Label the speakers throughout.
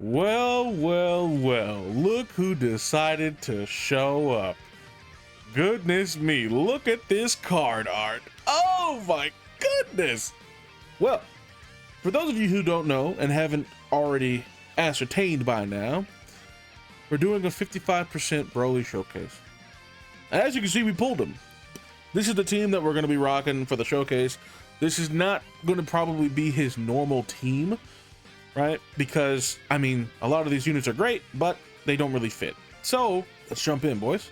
Speaker 1: Well, well, well, look who decided to show up. Goodness me, look at this card art. Oh my goodness. Well, for those of you who don't know and haven't already ascertained by now, we're doing a 55% Broly showcase. As you can see, we pulled him. This is the team that we're going to be rocking for the showcase. This is not going to probably be his normal team, right? Because, I mean, a lot of these units are great, but they don't really fit. So, let's jump in, boys.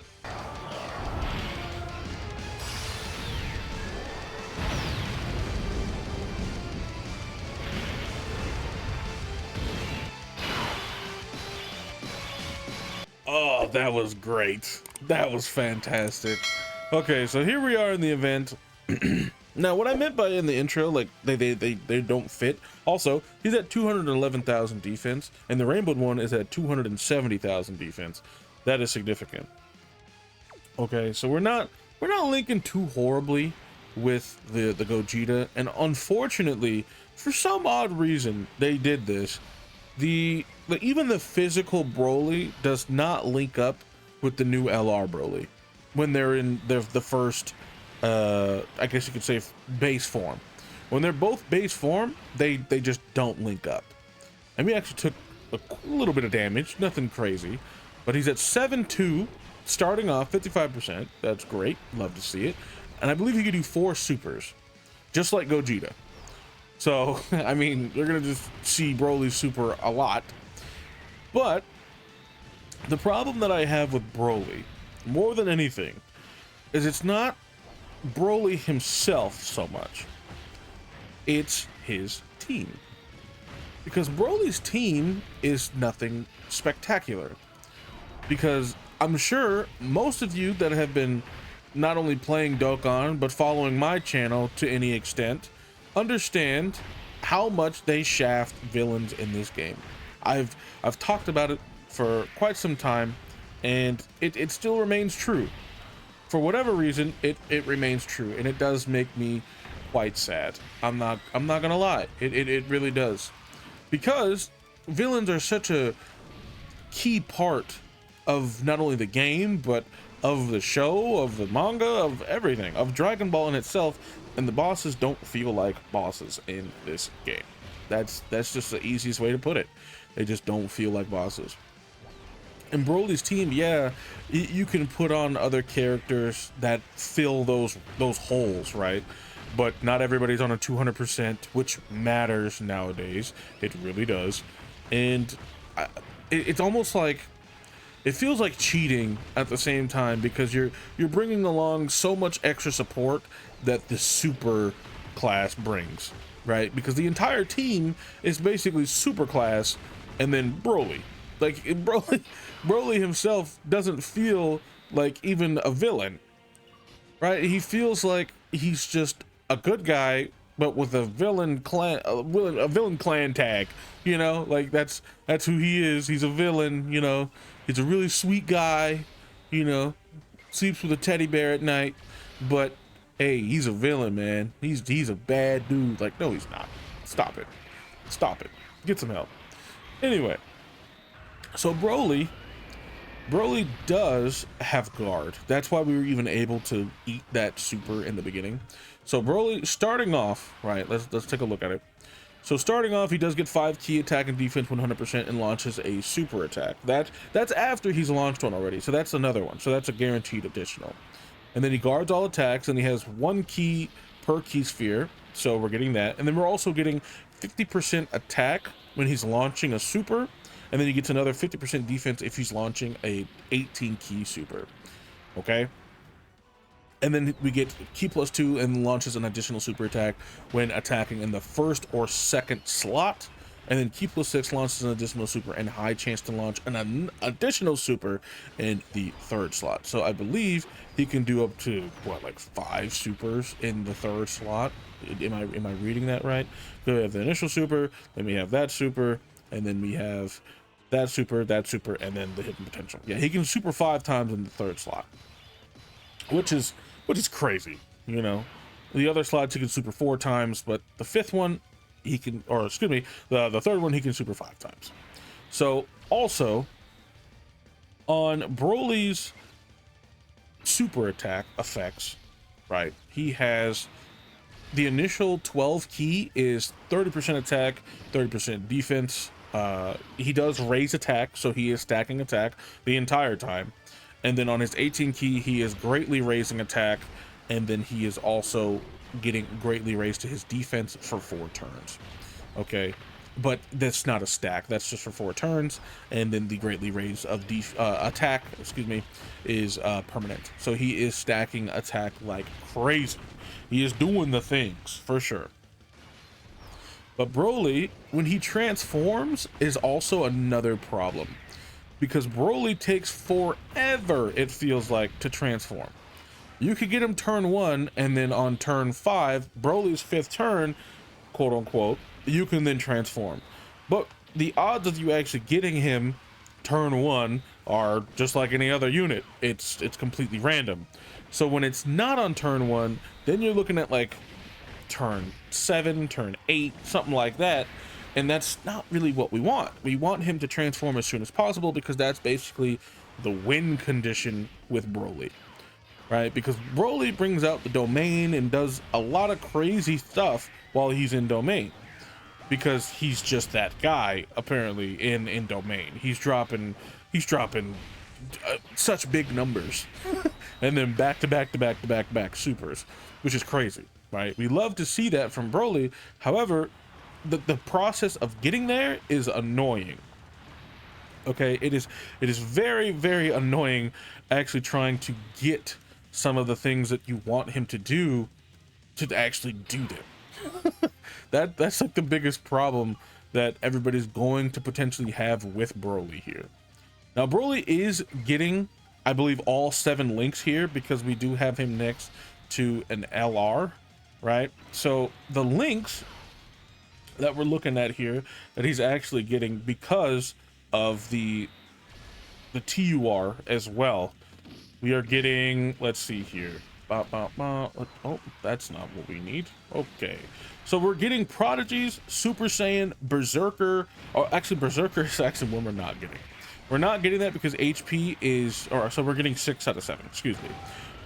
Speaker 1: Oh, that was great. That was fantastic. Okay, so here we are in the event. Now, what I meant by in the intro, like they don't fit. Also, he's at 211,000 defense, and the rainbow one is at 270,000 defense. That is significant. Okay, so we're not linking too horribly with the Gogeta, and unfortunately, for some odd reason, they did this. Even the physical Broly does not link up with the new LR Broly when they're in the first, I guess you could say, base form. When they're both base form, they just don't link up. And we actually took a little bit of damage, nothing crazy, but he's at 7-2, starting off 55%. That's great, love to see it. And I believe he could do 4 supers, just like Gogeta. So, I mean, you're gonna just see Broly's super a lot. But the problem that I have with Broly, more than anything, is it's not Broly himself so much. It's his team. Because Broly's team is nothing spectacular. Because I'm sure most of you that have been not only playing Dokkan, but following my channel to any extent, understand how much they shaft villains in this game. I've talked about it for quite some time, and it still remains true. For whatever reason, it remains true, and it does make me quite sad. I'm not gonna lie, it really does, because villains are such a key part of not only the game, but of the show, of the manga, of everything, of Dragon Ball in itself. And the bosses don't feel like bosses in this game. That's just the easiest way to put it. They just don't feel like bosses. In Broly's team, yeah, you can put on other characters that fill those holes, right? But not everybody's on a 200%, which matters nowadays. It really does. And it's almost like, it feels like cheating at the same time, because you're bringing along so much extra support that the super class brings, right? Because the entire team is basically super class, and then Broly. Like, Broly himself doesn't feel like even a villain, right? He feels like he's just a good guy, but with a villain clan tag, you know? Like, that's who he is. He's a villain, you know? He's a really sweet guy, you know, sleeps with a teddy bear at night, but hey, he's a villain, man. He's a bad dude. Like, no, he's not. Stop it. Stop it. Get some help. Anyway, so Broly does have guard. That's why we were even able to eat that super in the beginning. So Broly, starting off, right, let's take a look at it. So starting off, he does get 5 key attack and defense 100% and launches a super attack. That's after he's launched one already. So that's another one. So that's a guaranteed additional. And then he guards all attacks, and he has 1 key per key sphere. So we're getting that. And then we're also getting 50% attack when he's launching a super. And then he gets another 50% defense if he's launching a 18 key super. Okay. And then we get key +2 and launches an additional super attack when attacking in the first or second slot. And then key +6 launches an additional super and high chance to launch an additional super in the third slot. So I believe he can do up to, what, like 5 supers in the third slot. Am I reading that right? So we have the initial super, then we have that super, and then we have that super, and then the hidden potential. Yeah, he can super 5 times in the third slot, which is crazy, you know. The other slots he can super 4 times, but the fifth one he can, or excuse me, the third one he can super 5 times. So also on Broly's super attack effects, right? He has the initial 12 key is 30% attack, 30% defense. He does raise attack, so he is stacking attack the entire time. And then on his 18 key, he is greatly raising attack, and then he is also getting greatly raised to his defense for 4 turns. Okay, but that's not a stack, that's just for 4 turns, and then the greatly raised of attack, excuse me, is permanent. So he is stacking attack like crazy. He is doing the things for sure. But Broly, when he transforms, is also another problem, because Broly takes forever, it feels like, to transform. You could get him turn 1, and then on turn 5, Broly's 5th turn, quote unquote, you can then transform. But the odds of you actually getting him turn 1 are just like any other unit. It's completely random. So when it's not on turn 1, then you're looking at like turn 7, turn 8, something like that. And that's not really what we want. We want him to transform as soon as possible, because that's basically the win condition with Broly, right? Because Broly brings out the domain and does a lot of crazy stuff while he's in domain, because he's just that guy apparently in domain. He's dropping such big numbers and then back to back supers, which is crazy, right? We love to see that from Broly. However, the process of getting there is annoying. Okay, it is very annoying actually trying to get some of the things that you want him to do to actually do them. That's like the biggest problem that everybody's going to potentially have with Broly here. Now Broly is getting, I believe, all 7 links here, because we do have him next to an LR, right? So the links that we're looking at here that he's actually getting because of the TUR as well, we are getting, let's see here, oh, that's not what we need. Okay, so we're getting Prodigies, Super Saiyan, Berserker, or actually Berserker is actually one we're not getting that because HP is, or so we're getting 6 out of 7, excuse me.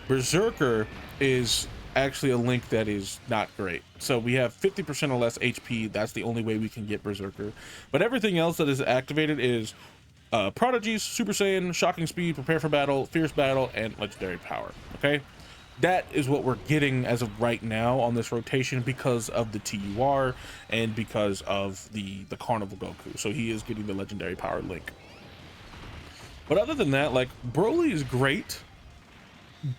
Speaker 1: Berserker is actually a link that is not great. So we have 50% or less HP. That's the only way we can get Berserker. But everything else that is activated is Prodigies, Super Saiyan, Shocking Speed, Prepare for Battle, Fierce Battle, and Legendary Power. Okay, that is what we're getting as of right now on this rotation because of the TUR and because of the Carnival Goku. So he is getting the Legendary Power link. But other than that, like, Broly is great,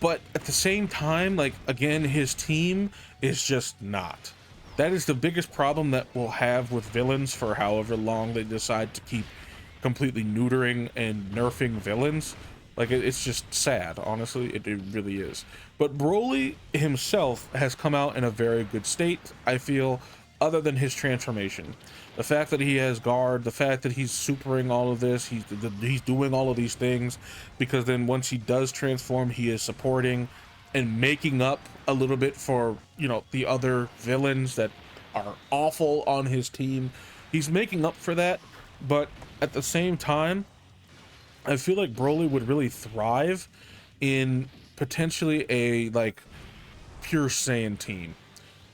Speaker 1: but at the same time, like, again, his team is just not. That is the biggest problem that we'll have with villains for however long they decide to keep completely neutering and nerfing villains. Like, it's just sad, honestly. It really is. But Broly himself has come out in a very good state, I feel, other than his transformation. The fact that he has guard, the fact that he's supering all of this, he's doing all of these things, because then once he does transform, he is supporting and making up a little bit for, you know, the other villains that are awful on his team. He's making up for that, but at the same time, I feel like Broly would really thrive in potentially a, like, pure Saiyan team,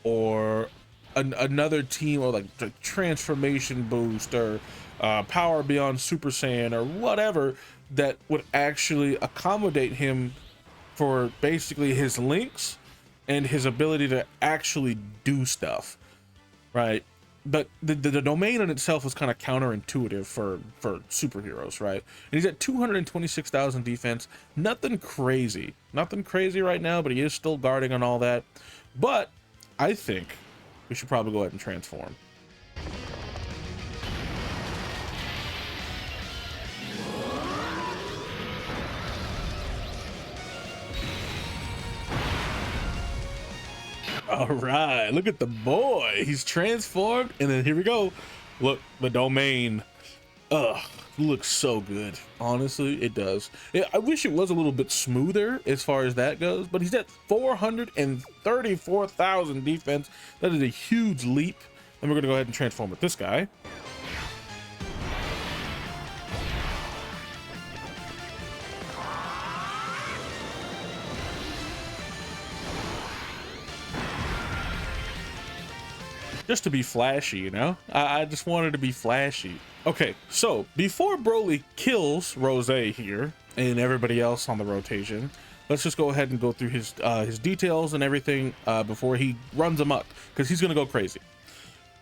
Speaker 1: or another team, or like the transformation boost, or power beyond Super Saiyan, or whatever, that would actually accommodate him for basically his links and his ability to actually do stuff, right? But the domain in itself is kind of counterintuitive for superheroes, right? And he's at 226,000 defense. Nothing crazy right now, but he is still guarding on all that. But I think we should probably go ahead and transform. All right, look at the boy. He's transformed, and then here we go. Look, the domain. Ugh, looks so good. Honestly, it does. I wish it was a little bit smoother as far as that goes, but he's at 434,000 defense. That is a huge leap. And we're gonna go ahead and transform with this guy. just to be flashy, you know? I just wanted to be flashy. Okay, so before Broly kills Rose here and everybody else on the rotation, let's just go ahead and go through his details and everything before he runs amok, because he's gonna go crazy.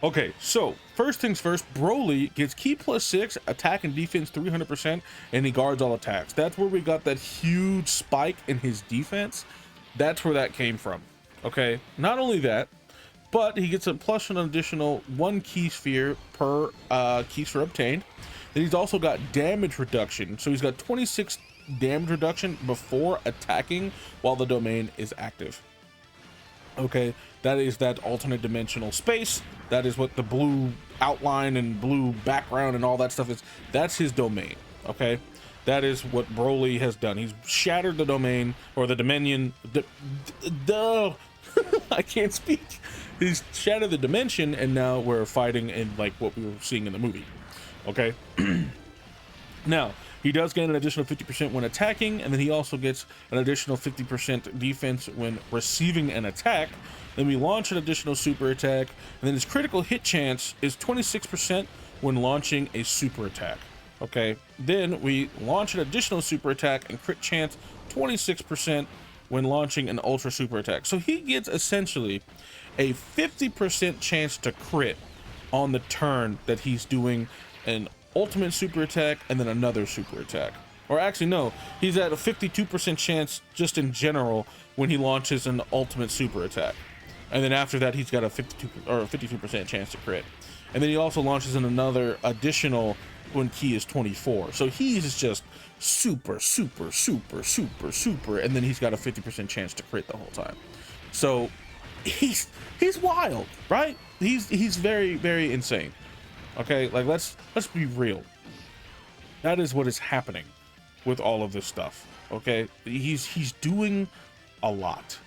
Speaker 1: Okay, so first things first, Broly gets Ki +6, attack and defense 300%, and he guards all attacks. That's where we got that huge spike in his defense. That's where that came from. Okay, not only that, but he gets a plus an additional 1 Ki sphere per Ki sphere obtained. Then he's also got damage reduction, so he's got 26 damage reduction before attacking while the domain is active. Okay, that is that alternate dimensional space. That is what the blue outline and blue background and all that stuff is. That's his domain. Okay, that is what Broly has done. He's shattered the domain, or the dominion. I can't speak. He's shattered the dimension, and now we're fighting in like what we were seeing in the movie. Okay. Now, he does gain an additional 50% when attacking, and then he also gets an additional 50% defense when receiving an attack. Then we launch an additional super attack, and then his critical hit chance is 26% when launching a super attack. Okay, then we launch an additional super attack and crit chance 26% when launching an ultra super attack. So he gets essentially a 50% chance to crit on the turn that he's doing an ultimate super attack and then another super attack. Or actually no, he's at a 52% chance just in general when he launches an ultimate super attack, and then after that he's got a 52% chance to crit, and then he also launches in another additional when Ki is 24. So he's just super, and then he's got a 50% chance to crit the whole time. So he's wild, right? He's very, very insane. Okay, like let's be real. That is what is happening with all of this stuff. Okay, he's doing a lot.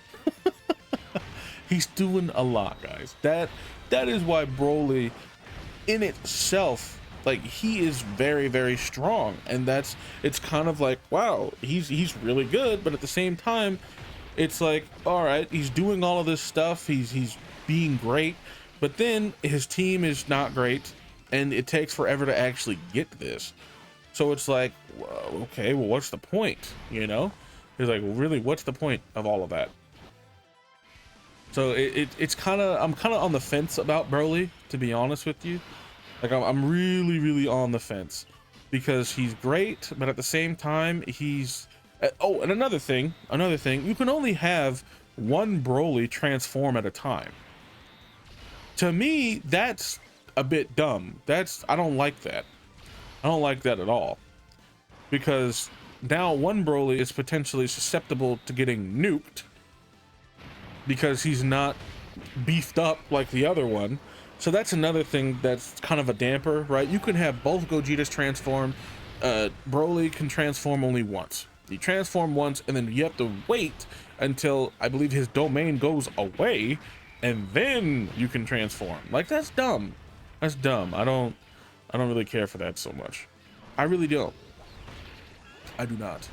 Speaker 1: He's doing a lot, guys. That is why Broly in itself, like, he is very, very strong, and it's kind of like, wow, he's really good, but at the same time it's like, all right, he's doing all of this stuff, he's being great, but then his team is not great, and it takes forever to actually get this. So it's like, well, okay, well, what's the point? You know, it's like, well, really, what's the point of all of that? So it's kind of, I'm kind of on the fence about Broly, to be honest with you. Like, I'm really, really on the fence, because he's great, but at the same time he's oh, and another thing, you can only have one Broly transform at a time. To me, that's a bit dumb. I don't like that. I don't like that at all, because now one Broly is potentially susceptible to getting nuked because he's not beefed up like the other one. So that's another thing that's kind of a damper, right? You can have both Gogetas transform. Broly can transform only once. You transform once, and then you have to wait until, I believe, his domain goes away, and then you can transform. Like, that's dumb. That's dumb. I don't really care for that so much. I really don't. I do not.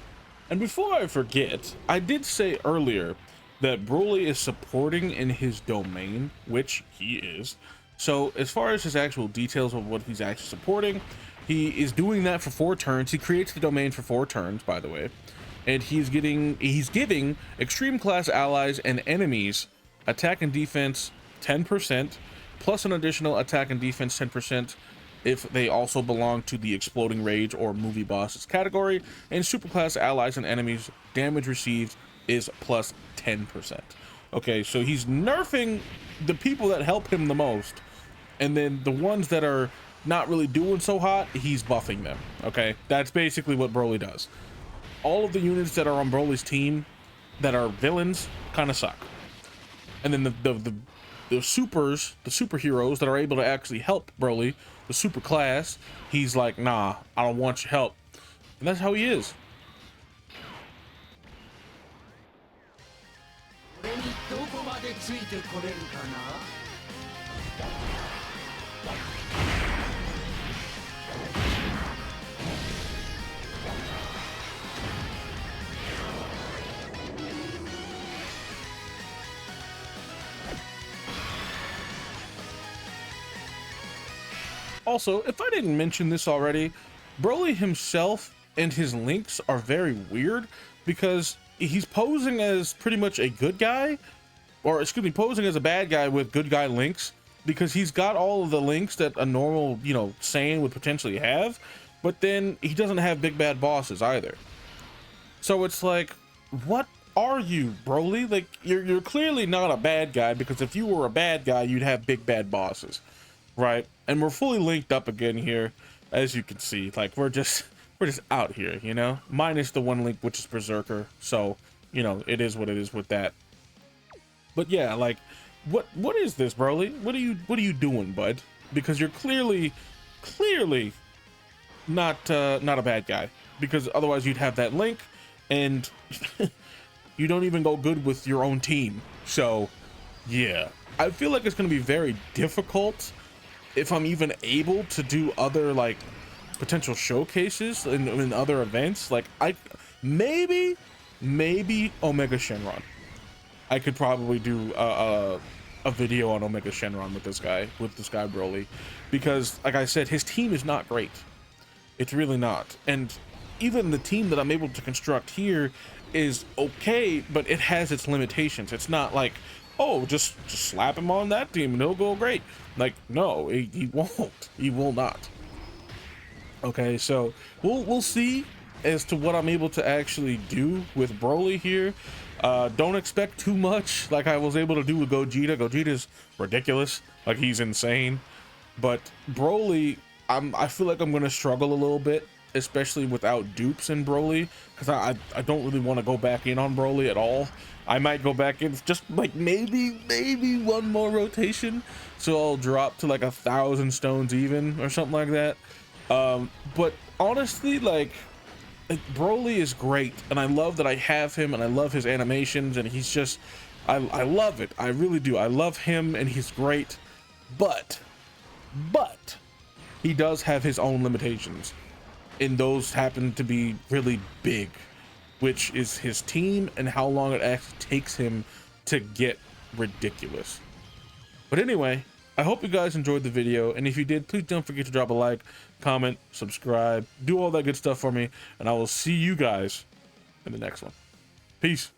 Speaker 1: And before I forget, I did say earlier that Broly is supporting in his domain, which he is. So as far as his actual details of what he's actually supporting, he is doing that for 4 turns. He creates the domain for 4 turns, by the way. And he's giving extreme class allies and enemies attack and defense 10%, plus an additional attack and defense 10% if they also belong to the exploding rage or movie bosses category, and superclass allies and enemies damage received is plus 10%. Okay, so he's nerfing the people that help him the most, and then the ones that are not really doing so hot, he's buffing them. Okay, that's basically what Broly does. All of the units that are on Broly's team that are villains kind of suck, and then the superheroes that are able to actually help Broly, the super class, he's like, nah, I don't want your help. And that's how he is. Also, if I didn't mention this already, Broly himself and his links are very weird because he's posing as pretty much a good guy, or excuse me, posing as a bad guy with good guy links, because he's got all of the links that a normal, you know, Saiyan would potentially have, but then he doesn't have big bad bosses either. So it's like, what are you, Broly? Like, you're clearly not a bad guy, because if you were a bad guy, you'd have big bad bosses, right? And we're fully linked up again here, as you can see. Like, we're just out here, you know, minus the one link, which is Berserker. So, you know, it is what it is with that. But yeah, like, what is this, Broly? What are you doing, bud? Because you're clearly not a bad guy, because otherwise you'd have that link, and you don't even go good with your own team. So yeah, I feel like it's going to be very difficult if I'm even able to do other like potential showcases in other events. Like, I maybe Omega Shenron, I could probably do a video on Omega Shenron with this guy Broly, because like I said, his team is not great. It's really not. And even the team that I'm able to construct here is okay, but it has its limitations. It's not like, oh, just slap him on that team and he'll go great. Like, no, he won't. He will not. Okay, so we'll see as to what I'm able to actually do with Broly here. Don't expect too much like I was able to do with Gogeta. Gogeta's ridiculous. Like, he's insane. But Broly, I feel like I'm going to struggle a little bit, especially without dupes in Broly, because I don't really want to go back in on Broly at all. I might go back in just like maybe one more rotation, so I'll drop to like 1,000 stones even or something like that. But honestly, like, Broly is great, and I love that I have him, and I love his animations, and he's just, I love it. I really do. I love him, and he's great, but he does have his own limitations, and those happen to be really big, which is his team and how long it actually takes him to get ridiculous. But anyway, I hope you guys enjoyed the video, and if you did, please don't forget to drop a like, comment, subscribe, do all that good stuff for me, and I will see you guys in the next one. Peace.